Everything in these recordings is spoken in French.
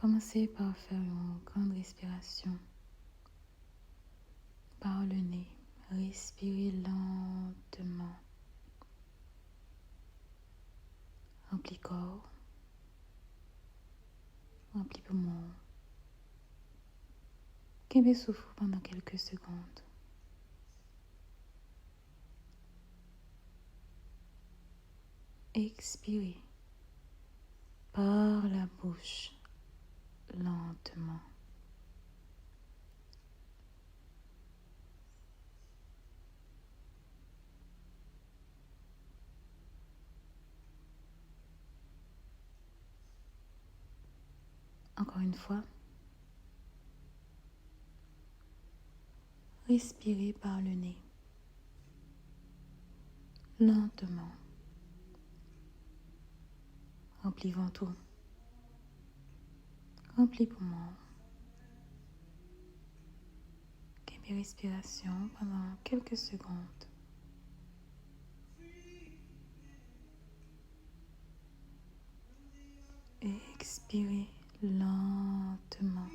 Commencez par faire une grande respiration par le nez. Respirez lentement. Remplis corps, remplis poumon. Kébé souffle pendant quelques secondes. Expirez par la bouche lentement. Encore une fois. Respirez par le nez. Lentement. Remplis ventre. Remplis poumon. Kébé respiration pendant quelques secondes. Expirez lentement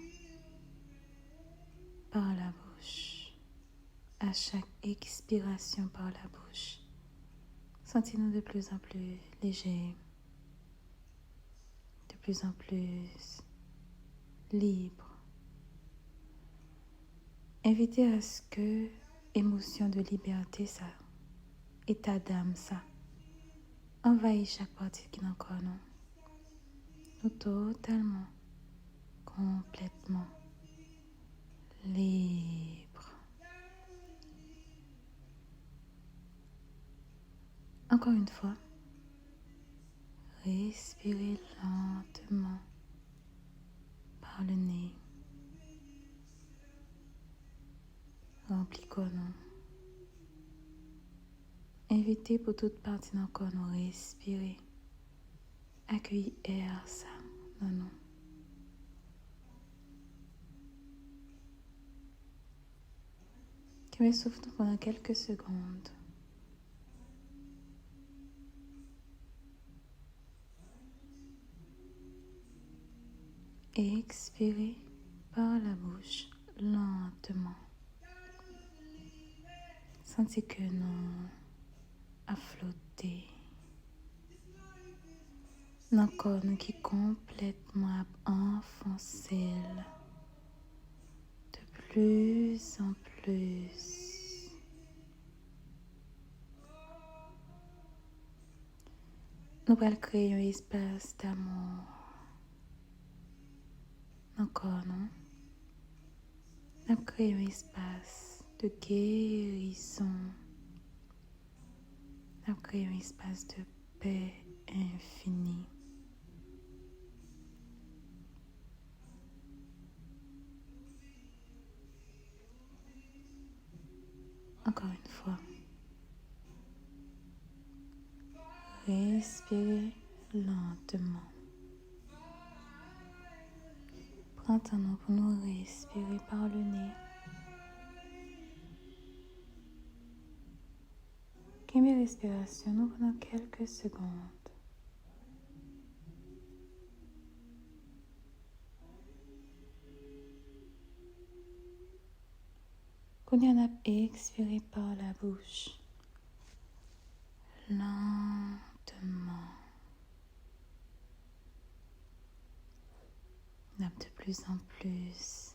par la bouche. À chaque expiration par la bouche, sentez-nous de plus en plus légers, de plus en plus libres. Invitez à ce que émotion de liberté, ça, état d'âme, ça, envahit chaque partie qui nous connaît. Nous totalement, complètement libres. Encore une fois, respirez lentement par le nez. Remplis corps. Invitez pour toute partie dans le corps, respirer. Accueillez air, ça, dans nous. Qui me souffle pendant quelques secondes. Et expirez par la bouche lentement. Sentez que nous a flotté. Notre corps nous qui est complètement enfoncé de plus en plus. Nous allons créer un espace d'amour. Notre corps, non? Nous allons créer un espace de guérison. Nous allons créer un espace de paix infinie. Encore une fois. Respirez lentement. Prends un temps pour nous respirer par le nez. Mes respirations nous pendant quelques secondes. Qu'on y en a expiré par la bouche. Lentement. On a de plus en plus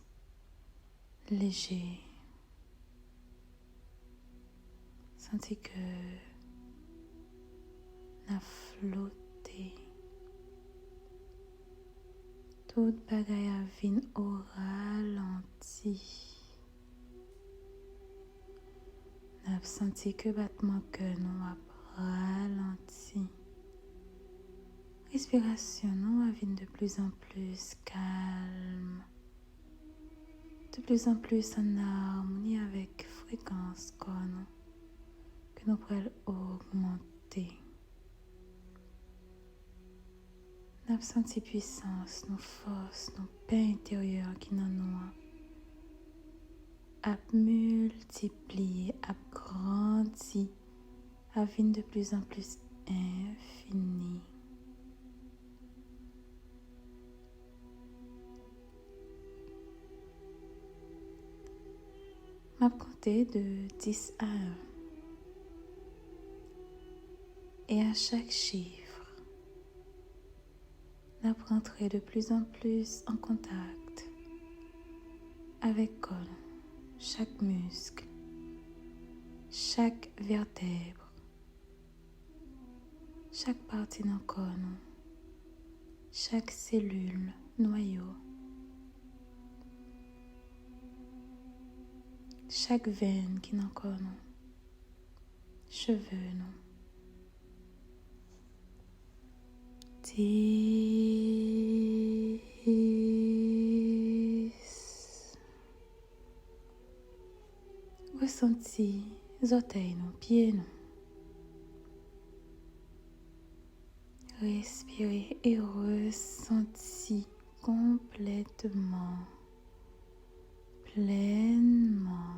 léger. Sentez que on a flotté. Toute bagaille à vin au ralenti. On a senti que battement que nous a ralenti. Respiration nous a vin de plus en plus calme. De plus en plus en harmonie avec fréquence qu'on que nous pourrions augmenter. Nous avons senti puissance, nos forces, nos paix intérieures qui dans nous a multiplié, a grandi, a venir de plus en plus infini. m'a compté de 10 à 1. Et à chaque chiffre, m'a rentré de plus en plus en contact avec chaque muscle, chaque vertèbre, chaque partie d'un corps, chaque cellule, noyau, chaque veine qui n'a corps, cheveux, 10. Ressenti orteils, pieds, respirez et ressenti complètement, pleinement,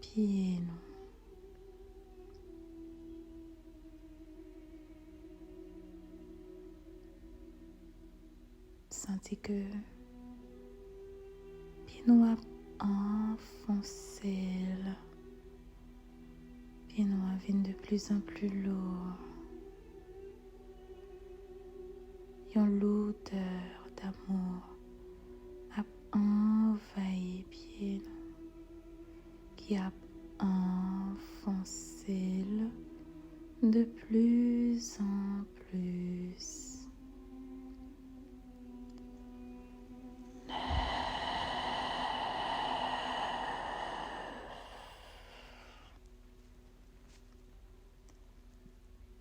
pieds, Sentez que pieds noirs enfoncés, pieds noirs viennent de plus en plus lourds. Une lourdeur d'amour a envahi pieds qui a enfoncé de plus en plus.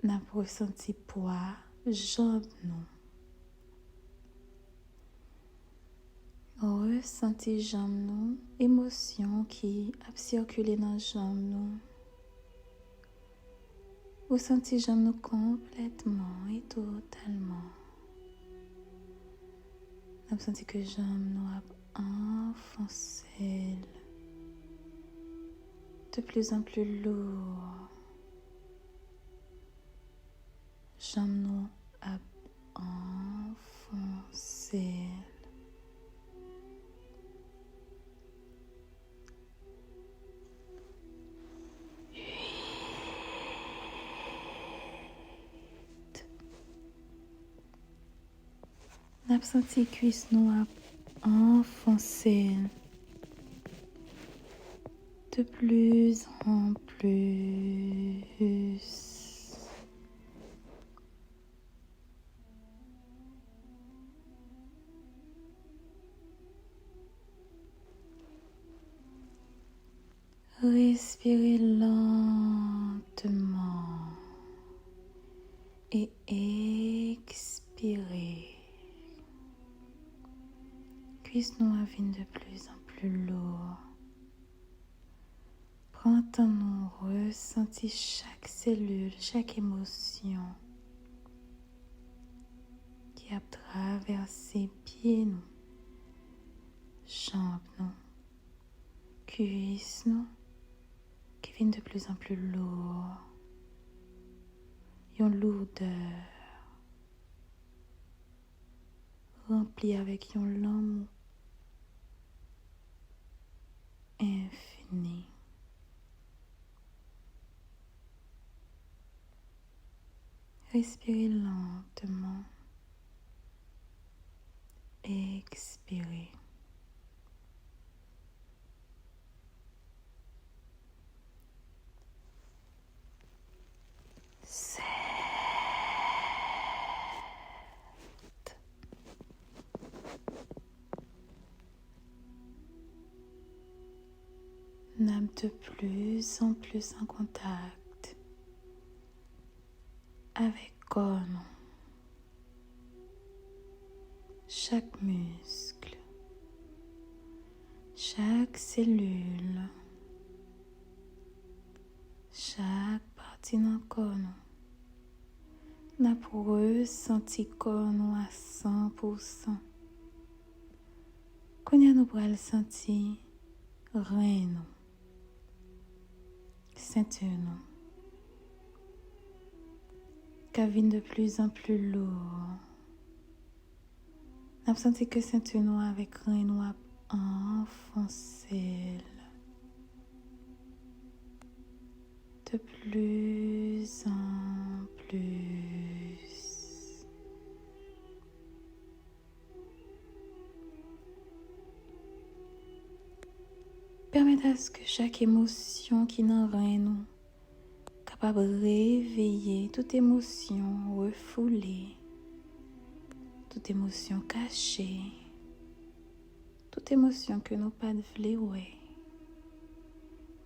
N'a ressenti poids, jambes, ressenti jambes, émotion qui a circulé dans jambes, ressenti jambes complètement et totalement. N'a senti que jambes enfoncé de plus en plus lourd. Jambes enfoncé. N'a senti cuisse noire enfoncée de plus en plus. Respirez lentement et expirez. Cuisse noire viennent de plus en plus lourd. Prends ton nom, ressentis chaque cellule, chaque émotion qui a traversé pieds, jambes, cuisses, qui viennent de plus en plus lourd. Une lourdeur remplie avec un l'amour infini. Respirez lentement. Expirez. N'âme de plus en plus en contact avec corps, chaque muscle, chaque cellule, chaque partie d'un corps. N'a ressenti corps à 100%. Quand nous pourrons sentir rein, ceinture, qui vient de plus en plus lourd. N'a senti que ceinture avec rein enfoncé de plus en plus. Permettez à ce que chaque émotion qui n'en nous capable de réveiller toute émotion refoulée, toute émotion cachée, toute émotion que nous pas de vouloir.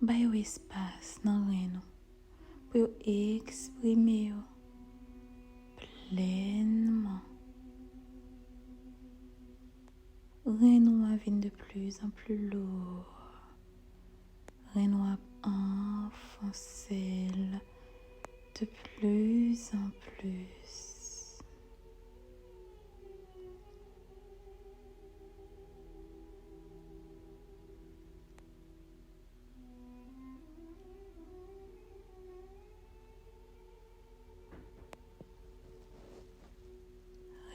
Bayo espace dans nous pour exprimer pleinement. Nous a vient de plus en plus lourd. Nous a enfoncé de plus en plus.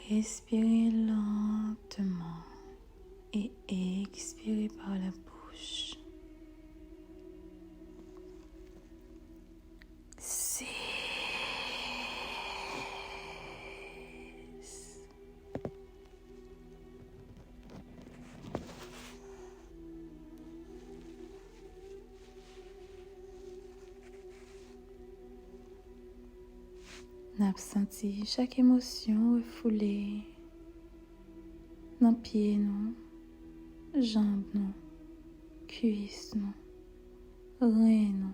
Respirez lentement et expirez par la bouche. N'a senti chaque émotion refoulée dans pieds nous, jambes nous, cuisses nous, reins nous.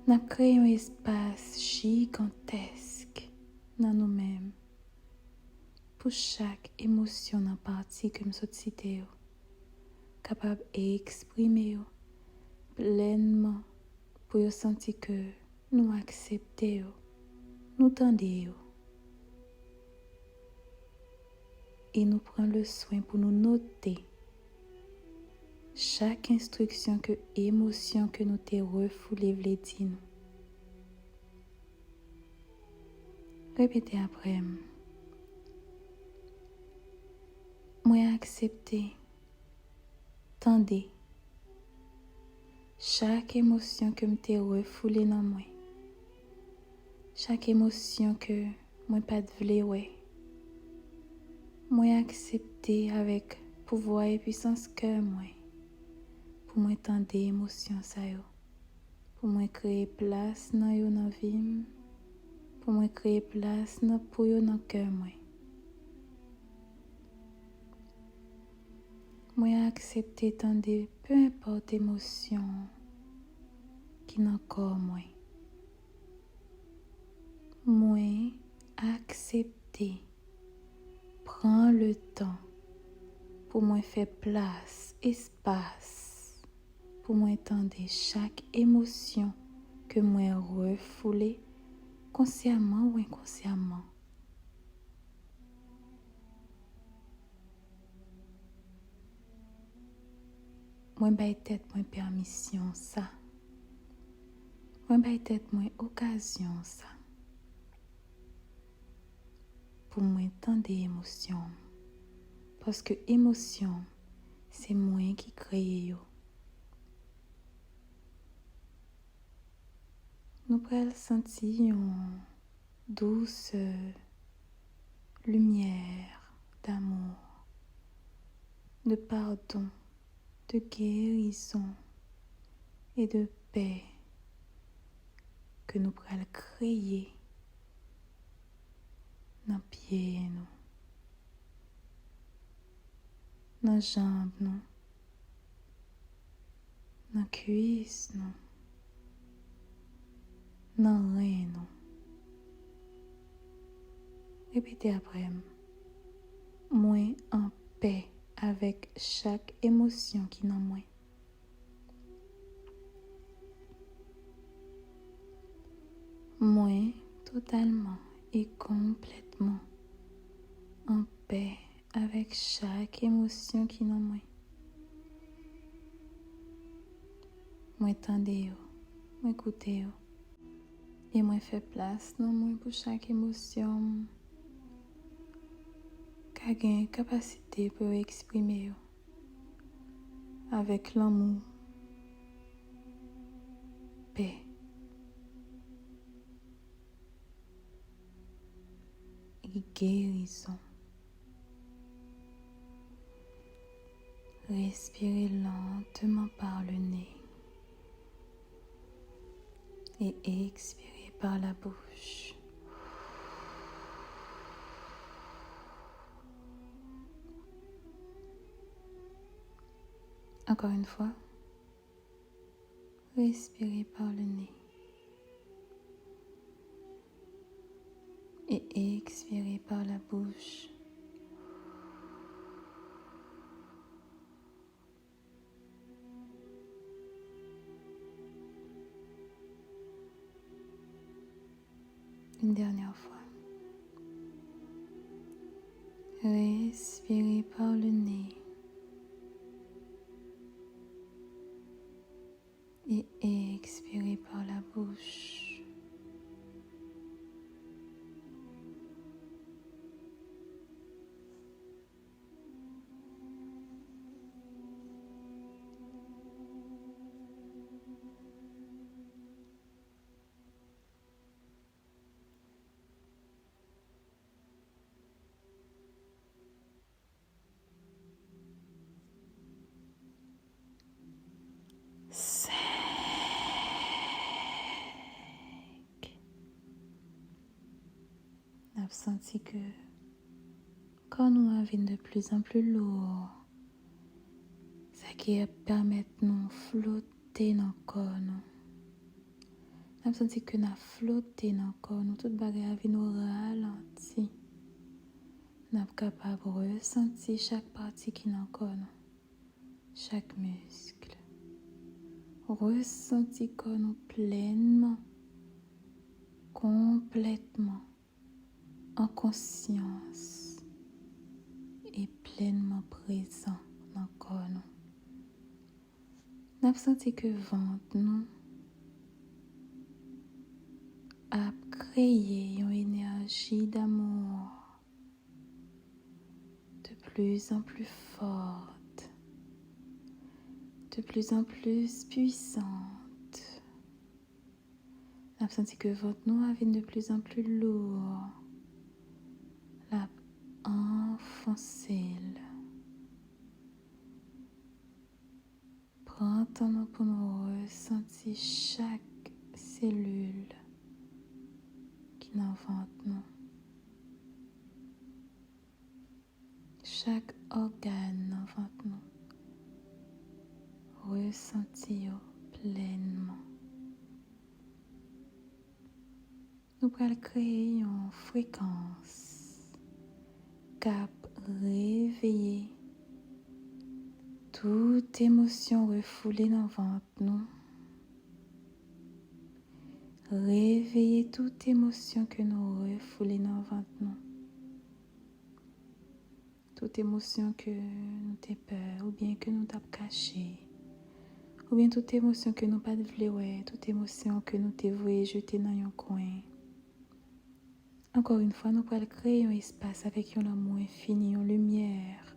N'a créé un espace gigantesque dans nous-mêmes pour chaque émotion dans partie que nous sommes citée, capable d'exprimer pleinement pour sentir que nous acceptons, nous tendons et nous prenons le soin pour nous noter chaque instruction que émotion que nous t'ai refoulée vle di nous. Répétez après. Moi accepter, tendez chaque émotion que m't'ai refoulée dans moi. Chaque émotion que moi pas de vle ouais. Moi accepter avec pouvoir et puissance que moi. Pour moi tendre émotion ça yo. Pour moi créer place dans yo dans vie. Pour moi créer place dans pour yo dans cœur moi. Moi accepter tendre peu importe émotion qui n'a corps moi. Moi accepter prends le temps pour moi faire place, espace pour moi entendre chaque émotion que moi refoulée consciemment ou inconsciemment. Moi bay tête moi permission ça. Moi bay tête moi occasion ça. Pour moi entendre émotion. Parce que émotion, c'est moi qui crée yo. Nous pouvons sentir une douce lumière d'amour, de pardon, de guérison et de paix que nous pouvons créer dans pieds nous, dans jambes nous, dans cuisses nous, dans reins nous. Répétez après. Moi en paix avec chaque émotion qui est dans moi. Moi totalement et complètement en paix avec chaque émotion qui est dans moi. Moi tendez, moi écoutez et moi fait place dans moi pour chaque émotion qui a une capacité pour exprimer avec l'amour, paix et guérison. Respirez lentement par le nez et expirez par la bouche. Encore une fois, respirez par le nez et expirez par la bouche. Une dernière fois. Respirez par le nez et expirez par la bouche. On a senti que quand nous avons de plus en plus lourd, ça qui permet de nous flotter dans le corps. On a senti que nous flotter dans le corps, toute bagarre nous ralentit. Nous sommes capables de ressentir chaque partie qui est dans le corps, chaque muscle. Ressentir le corps pleinement, complètement, en conscience et pleinement présent dans le corps. Nous avons senti que le ventre nous a créé une énergie d'amour de plus en plus forte, de plus en plus puissante. Nous avons senti que le ventre nous a de plus en plus lourd. L'a enfoncé. Prends ton temps pour nous ressentir chaque cellule qui est dans le ventre nous. Chaque organe dans le ventre nous. Ressentir pleinement. Nous allons créer une fréquence cap réveiller toute émotion refoulée dans le ventre nous. Réveiller toute émotion que nous refoulons dans le ventre nous. Toute émotion que nous t'ai peur ou bien que nous t'as caché. Ou bien toute émotion que nous pas de vouloir, toute émotion que nous t'ai voué jeter dans un coin. Encore une fois, nous allons créer un espace avec un amour infini, une lumière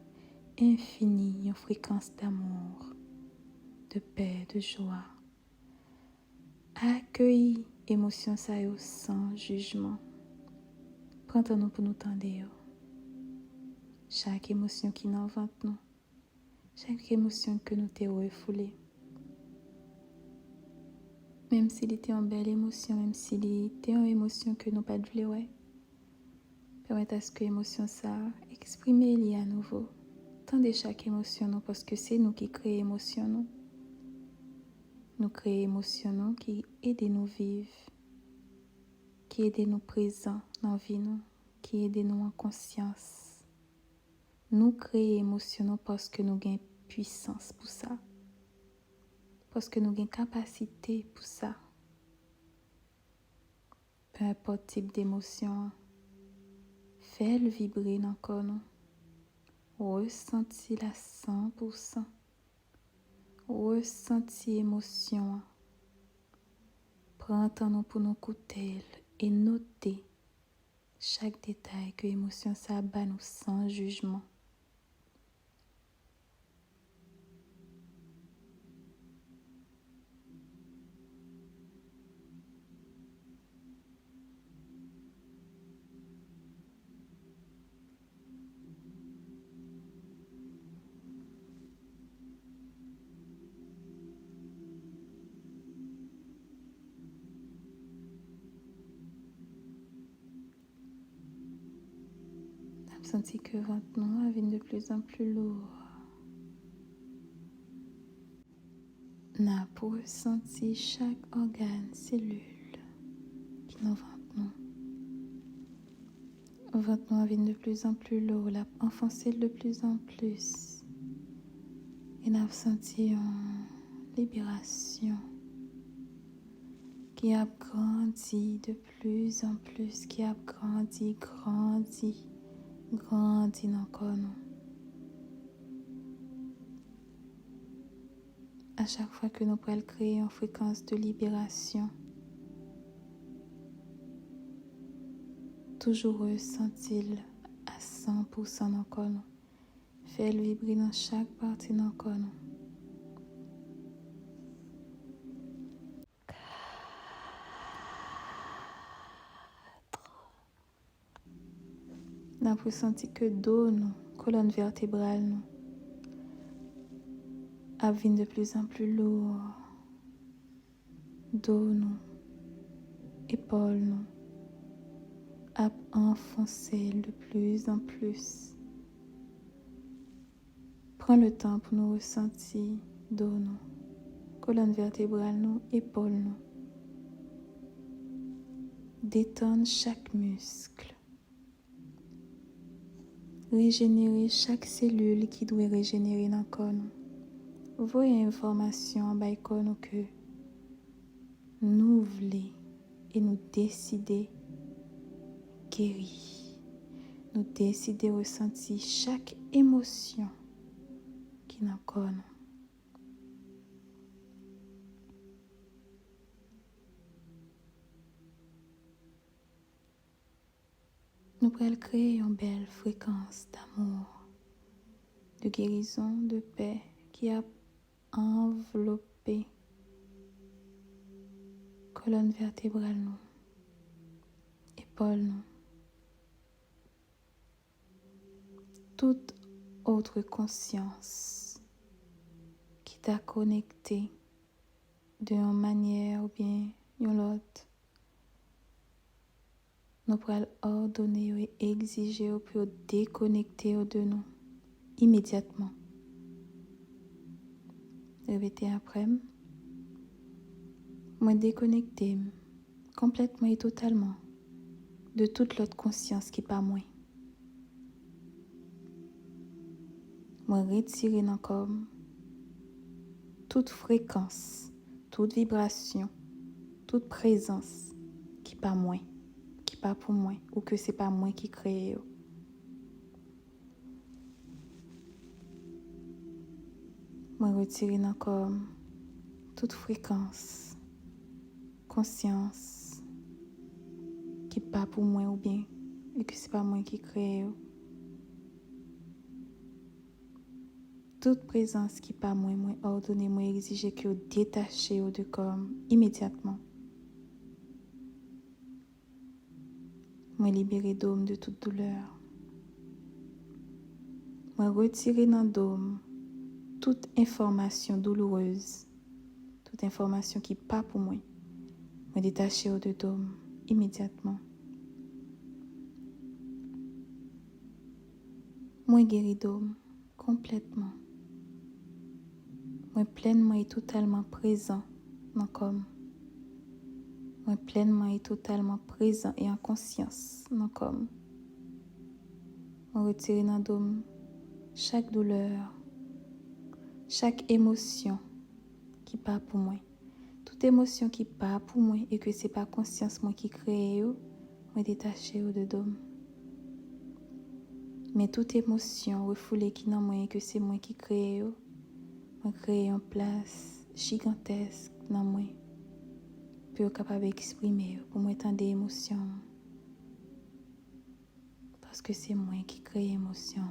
infinie, une fréquence d'amour, de paix, de joie. Accueille émotion ça sans jugement. Prends ton temps pour nous tendre. Chaque émotion qui nous ventre nous, chaque émotion que nous t'ai refoulée. Même s'il était une belle émotion, même s'il était une émotion que nous pas de vouloir. Permettez à ce que l'émotion ça exprimer à nouveau. Tendez chaque émotion nous parce que c'est nous qui créons l'émotion nous. Nous créons l'émotion nous qui aide nous vivre, qui aide nous présent dans la vie nous, qui aide nous en conscience. Nous créons l'émotion nous parce que nous avons puissance pour ça. Parce que nous avons capacité pour ça. Peu importe type d'émotion, fais-le vibrer dans le corps nous. Ressentis la 100%. Ressentis l'émotion. Prends ton temps pour nous écouter et noter chaque détail que l'émotion s'abat nous sans jugement. J'ai senti que ventre nous devient de plus en plus lourd. N'a pour ressentir chaque organe, cellule qui nous ventre nous. Ventre nous devient de plus en plus lourd, l'a enfoncé de plus en plus. Et n'a senti une libération qui a grandi de plus en plus, qui a grandi dans le corps. À chaque fois que nous pouvons créer une fréquence de libération, toujours ressentir à 100% dans le corps. Faire-le vibrer dans chaque partie dans le corps. Nous avons senti que dos, nous, colonne vertébrale, nous, devient de plus en plus lourd. Dos, nous, épaules, nous, a enfoncé de plus en plus. Prends le temps pour nous ressentir dos, nous, colonne vertébrale, nous, épaules, nous. Détendre chaque muscle. Régénérer chaque cellule qui doit régénérer dans le corps. Voyez information en bas que nous voulons et nous décider guérir. Nous décider ressentir chaque émotion qui est dans le corps. Nous pourrons créer une belle fréquence d'amour, de guérison, de paix qui a enveloppé colonne vertébrale, nous, épaules, nous. Toute autre conscience qui t'a connecté d'une manière ou bien d'une autre. Nous pourrons ordonner et exiger pour déconnecter de nous immédiatement. Répétez après. Moi déconnecter complètement et totalement de toute l'autre conscience qui n'est pas moi. Moi retirer dans le corps toute fréquence, toute vibration, toute présence qui n'est pas moi, qui n'est pas pour moi, ou que ce n'est pas moi qui crée. Moi retirer dans le corps toute fréquence, conscience qui n'est pas pour moi ou bien, et que ce n'est pas moi qui crée. Toute présence qui n'est pas moi, moi ordonner, moi exiger que vous détachez de corps immédiatement. Moi libérer d'homme de toute douleur. Moi retirer dans d'homme toute information douloureuse, toute information qui n'est pas pour moi. Moi détacher de d'homme immédiatement. Moi guérir d'homme complètement. Moi pleinement et totalement présent dans le corps. Moi pleinement et totalement présent et en conscience dans le corps. Moi retirer dans l'homme chaque douleur, chaque émotion qui n'est pas pour moi. Toute émotion qui n'est pas pour moi et que ce n'est pas conscience moi qui crée, moi détacher de l'homme. Mais toute émotion refoulée qui n'a moi et que c'est moi qui crée, moi créer une place gigantesque dans moi pour être capable d'exprimer, pour moi entendre des émotions. Parce que c'est moi qui crée l'émotion.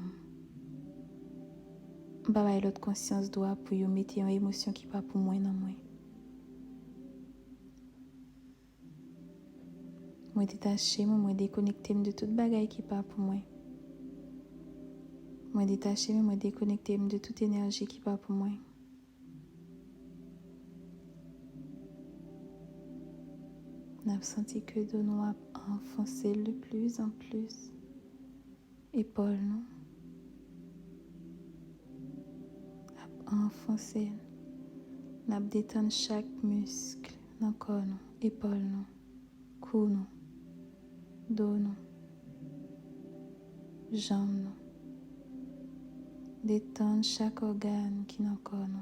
Je ne vais pas l'autre conscience doit pour mettre une émotion qui n'est pas pour moi dans moi. Moi détacher, moi déconnecter de toute bagaille qui n'est pas pour moi. Moi détacher, moi déconnecter de toute énergie qui n'est pas pour moi. On a senti que de nous a enfoncé de plus en plus. épaules nous. Enfoncer. N'a détendre chaque muscle dans le corps nous, épaules nous, cou nous, dos nous, jambes nous. Détendre chaque organe qui dans le corps nous.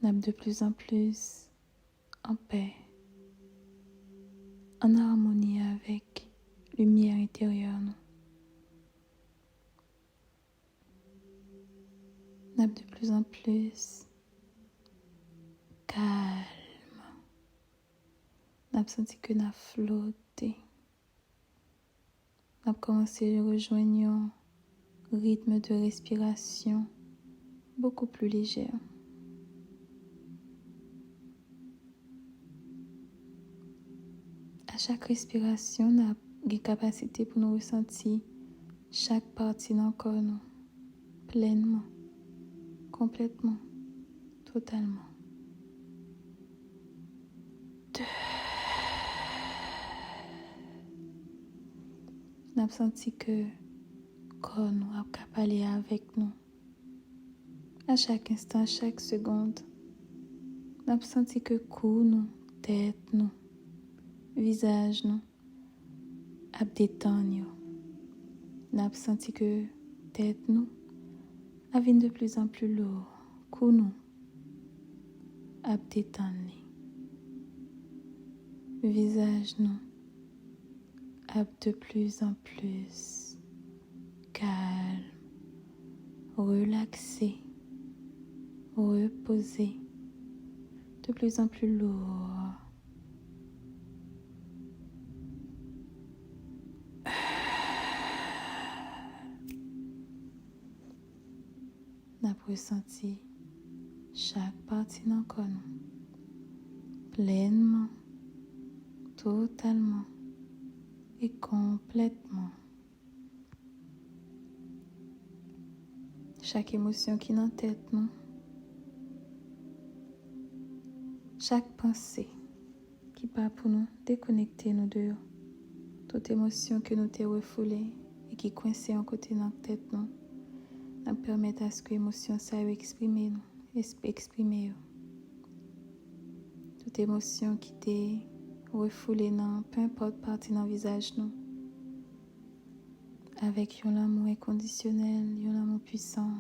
N'a de plus en plus en paix, en harmonie avec lumière intérieure nous. N'a de plus en plus calme. N'a senti que n'a flotté. N'a commencé à rejoindre un rythme de respiration beaucoup plus léger. À chaque respiration, nous avons la capacité pour nous ressentir chaque partie de notre corps nous, pleinement, complètement, totalement. Nous avons senti que le corps nous a parlé avec nous. À chaque instant, à chaque seconde, nous avons senti que le cou nous, tête nous, visage nous, a détendu. Nous avons senti que tête nous a vint de plus en plus lourd, cou nous a détendu. Visage nous a de plus en plus calme, relaxé, reposé, de plus en plus lourd. N'a ressenti chaque partie de notre corps pleinement, totalement et complètement. Chaque émotion qui est dans la tête nous, chaque pensée qui part pour nous déconnecter nous de toute émotion que nous t'ai refoulée et qui coincée en côté dans la tête nous permettre à ce que l'émotion ça exprimer nous, exprimer toute émotion qui t'est refoulée dans peu importe partie dans le visage nous avec un amour inconditionnel, un amour puissant.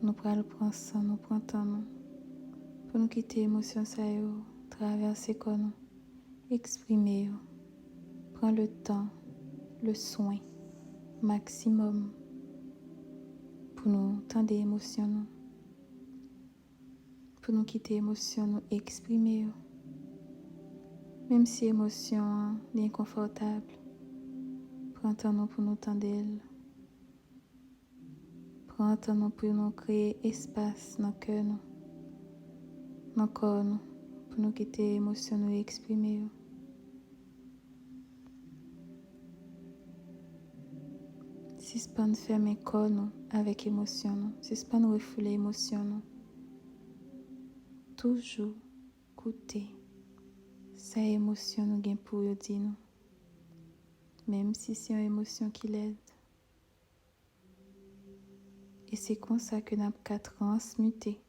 Nous prenons le temps, nous prenons temps nous pour nous quitter l'émotion ça traverser corps nous, exprimer, prendre le temps, le soin maximum pour nous tendre l'émotion nous, pour nous quitter l'émotion nous, exprimer, même si l'émotion est inconfortable, prends temps nous pour nous tendre elle. Prends temps nous pour nous créer espace dans le cœur nous, dans le corps nous, pour nous quitter l'émotion nous, exprimer. Si ce pas nous fermer corps nous avec émotion nous, si ce pas nous refouler émotion nous, toujours goûter sa émotion nous gain pour dire nous, même si c'est une émotion qui l'aide. Et c'est comme ça que nous avons transmuter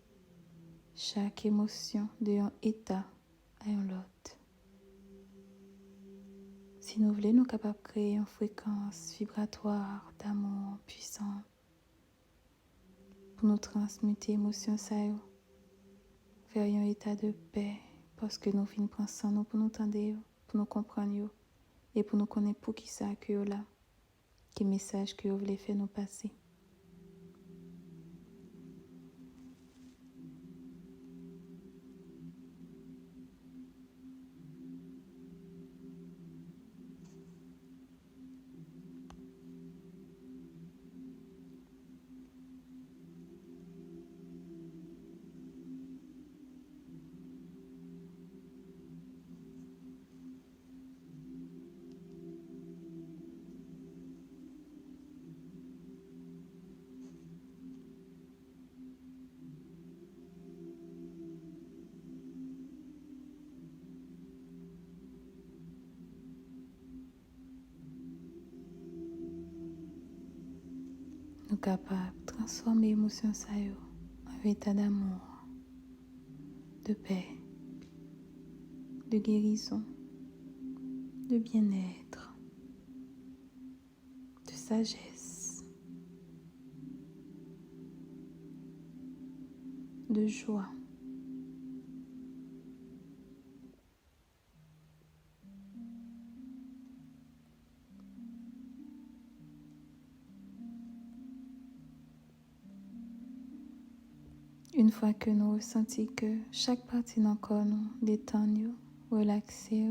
chaque émotion d'un état à un autre. Si nous voulons, nous sommes capables de créer une fréquence vibratoire d'amour puissant pour nous transmuter l'émotion vers un état de paix parce que nous venons prendre ça nous pour nous entendre, pour nous comprendre et pour nous connaître pour qui ça que là, quel message que vous voulez faire nous passer. nous capables de transformer l'émotion ça yo en état d'amour, de paix, de guérison, de bien-être, de sagesse, de joie. Une fois que nous ressentons que chaque partie dans le corps nous détend, relaxé,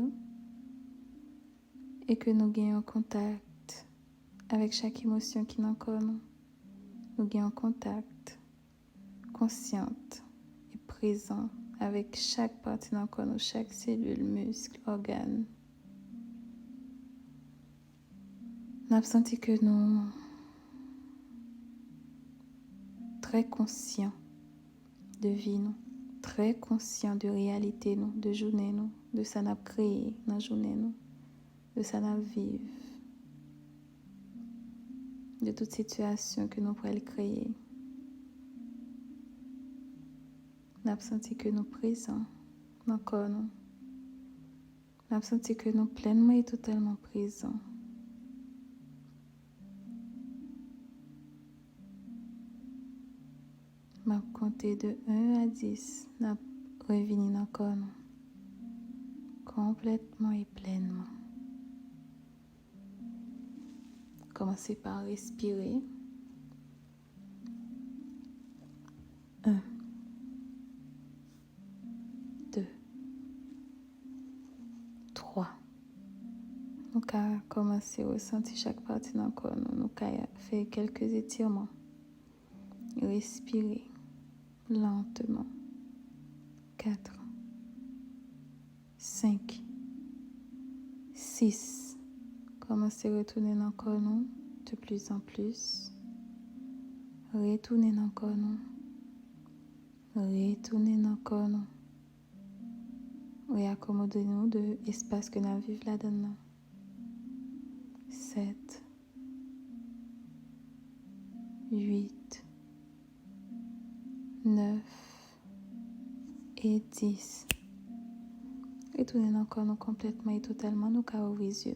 et que nous gagnons contact avec chaque émotion qui est dans le corps nous gagnons contact consciente et présent avec chaque partie dans le corps nous, chaque cellule, muscle, organe. Nous avons senti que nous très conscients de vie nous, très conscients de réalité nous, de journée nous, de ça n'a créé dans la journée nous, de ça n'a vivre, de toute situation que nous pourrions créer. Nous avons senti que nous présents dans le corps nous. Nous avons senti que nous pleinement et totalement présents. Je vais compter de 1 à 10. Nous avons revenu dans le corps nous. Complètement et pleinement. Commencez par respirer. 1, 2, 3. Nous allons commencer à ressentir chaque partie dans le corps. Nous allons faire quelques étirements. Respirez lentement. 4, 5, 6. Commencez à retourner dans le corps de plus en plus. Retournez dans le corps. Retournez dans le corps. Réaccommodez-nous de l'espace que nous vivons là-dedans. 7, 8, 9 et 10. Retournez dans le corps complètement et totalement. Nous allons ouvrir les yeux.